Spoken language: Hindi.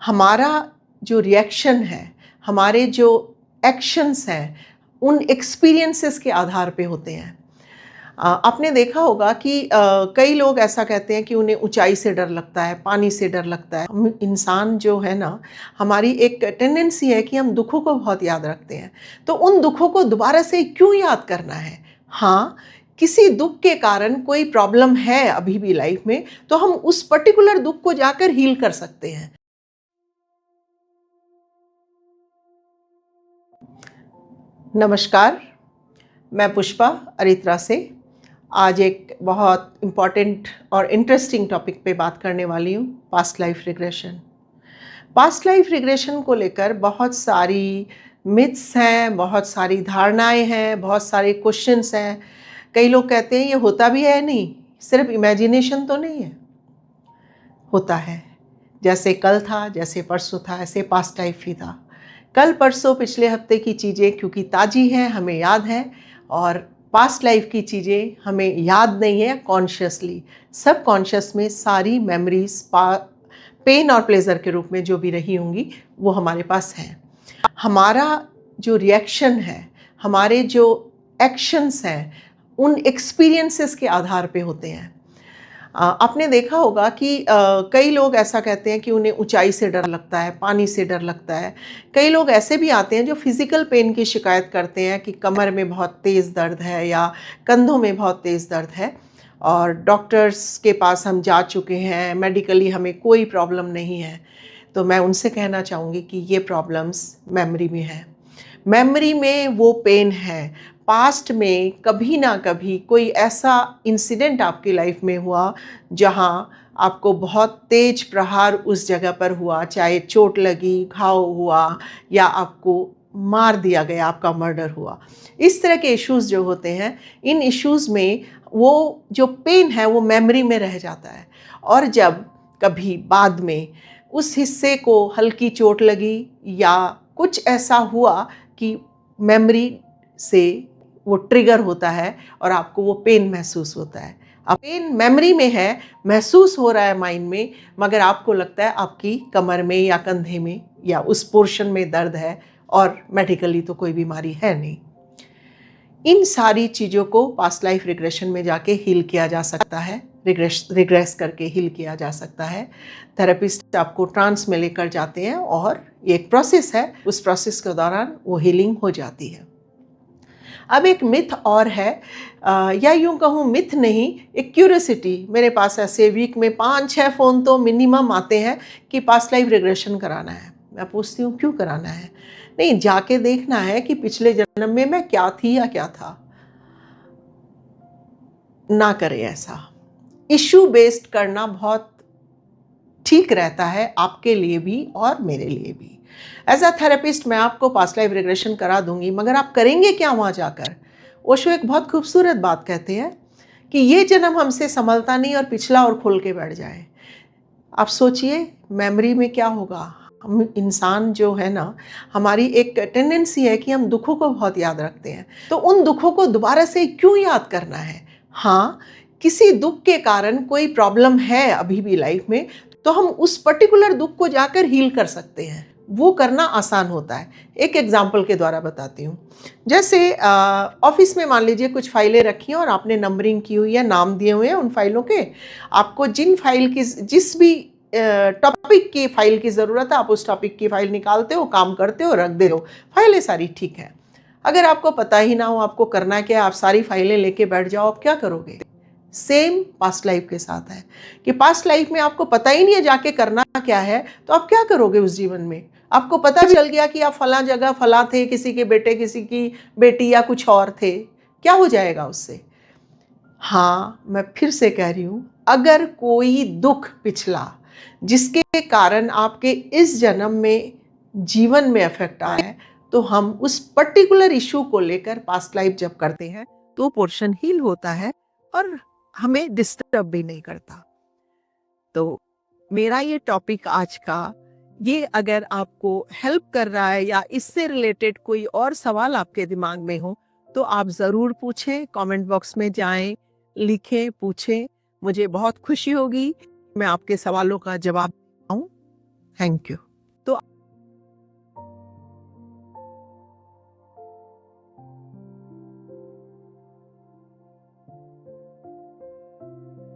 हमारा जो रिएक्शन है, हमारे जो एक्शंस हैं, उन एक्सपीरियंसेस के आधार पे होते हैं। आपने देखा होगा कि कई लोग ऐसा कहते हैं कि उन्हें ऊंचाई से डर लगता है, पानी से डर लगता है। हम इंसान जो है ना, हमारी एक टेंडेंसी है कि हम दुखों को बहुत याद रखते हैं। तो उन दुखों को दोबारा से क्यों याद करना है? हाँ, किसी दुख के कारण कोई प्रॉब्लम है अभी भी लाइफ में, तो हम उस पर्टिकुलर दुख को जाकर हील कर सकते हैं। नमस्कार, मैं पुष्पा अरित्रा से आज एक बहुत इम्पॉर्टेंट और इंटरेस्टिंग टॉपिक पे बात करने वाली हूँ, past life regression. Past life regression को लेकर बहुत सारी मिथ्स हैं, बहुत सारी धारणाएं हैं, बहुत सारे क्वेश्चंस हैं। कई लोग कहते हैं ये होता भी है नहीं, सिर्फ इमेजिनेशन तो नहीं है, होता है। जैसे कल था, जैसे परसों था, ऐसे पास्ट लाइफ ही था। कल परसों पिछले हफ्ते की चीज़ें क्योंकि ताज़ी हैं, हमें याद है, और पास्ट लाइफ की चीज़ें हमें याद नहीं है कॉन्शियसली। सब कॉन्शियस में सारी मेमोरीज पेन और प्लेजर के रूप में जो भी रही होंगी वो हमारे पास हैं। हमारा जो रिएक्शन है, हमारे जो एक्शंस हैं, उन एक्सपीरियंसेस के आधार पे होते हैं। आपने देखा होगा कि कई लोग ऐसा कहते हैं कि उन्हें ऊंचाई से डर लगता है, पानी से डर लगता है। कई लोग ऐसे भी आते हैं जो फिज़िकल पेन की शिकायत करते हैं कि कमर में बहुत तेज़ दर्द है या कंधों में बहुत तेज़ दर्द है, और डॉक्टर्स के पास हम जा चुके हैं, मेडिकली हमें कोई प्रॉब्लम नहीं है। तो मैं उनसे कहना चाहूँगी कि ये प्रॉब्लम्स मेमोरी में है। मेमोरी में वो पेन है। पास्ट में कभी ना कभी कोई ऐसा इंसिडेंट आपकी लाइफ में हुआ जहां आपको बहुत तेज प्रहार उस जगह पर हुआ, चाहे चोट लगी, घाव हुआ, या आपको मार दिया गया, आपका मर्डर हुआ। इस तरह के इश्यूज जो होते हैं, इन इश्यूज में वो जो पेन है वो मेमोरी में रह जाता है। और जब कभी बाद में उस हिस्से को हल्की चोट लगी या कुछ ऐसा हुआ कि मेमोरी से वो ट्रिगर होता है और आपको वो पेन महसूस होता है। अब पेन मेमोरी में है, महसूस हो रहा है माइंड में, मगर आपको लगता है आपकी कमर में या कंधे में या उस पोर्शन में दर्द है, और मेडिकली तो कोई बीमारी है नहीं। इन सारी चीज़ों को पास्ट लाइफ रिग्रेशन में जाके हील किया जा सकता है, रिग्रेस करके हील किया जा सकता है। थेरेपिस्ट आपको ट्रांस में लेकर जाते हैं और ये एक प्रोसेस है, उस प्रोसेस के दौरान वो हीलिंग हो जाती है। अब एक मिथ और है, या यूं कहूँ मिथ नहीं, एक क्यूरियोसिटी। मेरे पास ऐसे वीक में 5-6 फ़ोन तो मिनिमम आते हैं कि पास्ट लाइफ रिग्रेशन कराना है। मैं पूछती हूँ क्यों कराना है? नहीं, जाके देखना है कि पिछले जन्म में मैं क्या थी या क्या था। ना करें ऐसा। इश्यू बेस्ड करना बहुत ठीक रहता है, आपके लिए भी और मेरे लिए भी। एज अ थेरेपिस्ट मैं आपको पास्ट लाइफ रिग्रेशन करा दूंगी, मगर आप करेंगे क्या वहाँ जाकर? ओशो एक बहुत खूबसूरत बात कहते हैं कि ये जन्म हमसे संभलता नहीं और पिछला और खोल के बैठ जाए। आप सोचिए मेमोरी में क्या होगा। हम इंसान जो है ना, हमारी एक टेंडेंसी है कि हम दुखों को बहुत याद रखते हैं। तो उन दुखों को दोबारा से क्यों याद करना है? हाँ, किसी दुख के कारण कोई प्रॉब्लम है अभी भी लाइफ में, तो हम उस पर्टिकुलर दुख को जाकर हील कर सकते हैं। वो करना आसान होता है। एक एग्जाम्पल के द्वारा बताती हूँ। जैसे ऑफिस में मान लीजिए कुछ फाइलें रखी हैं और आपने नंबरिंग की हुई है, नाम दिए हुए हैं उन फाइलों के। आपको जिन फाइल की, जिस भी टॉपिक की फाइल की ज़रूरत है, आप उस टॉपिक की फाइल निकालते हो, काम करते हो, रख दे हो, फाइलें सारी ठीक है। अगर आपको पता ही ना हो आपको करना क्या, आप सारी फाइलें लेके बैठ जाओ, आप क्या करोगे? सेम पास्ट लाइफ के साथ है कि पास्ट लाइफ में आपको पता ही नहीं है जाके करना क्या है, तो आप क्या करोगे उस जीवन में? आपको पता चल गया कि आप फला जगह फला थे, किसी के बेटे, किसी की बेटी या कुछ और थे, क्या हो जाएगा उससे? हाँ, मैं फिर से कह रही हूँ, अगर कोई दुख पिछला जिसके कारण आपके इस जन्म में जीवन में इफेक्ट आया है, तो हम उस पर्टिकुलर इशू को लेकर पास्ट लाइफ जब करते हैं तो पोर्शन हील होता है और हमें डिस्टर्ब भी नहीं करता। तो मेरा ये टॉपिक आज का, ये अगर आपको हेल्प कर रहा है या इससे रिलेटेड कोई और सवाल आपके दिमाग में हो तो आप ज़रूर पूछें, कमेंट बॉक्स में जाएं, लिखें, पूछें। मुझे बहुत खुशी होगी मैं आपके सवालों का जवाब दूं। Thank you.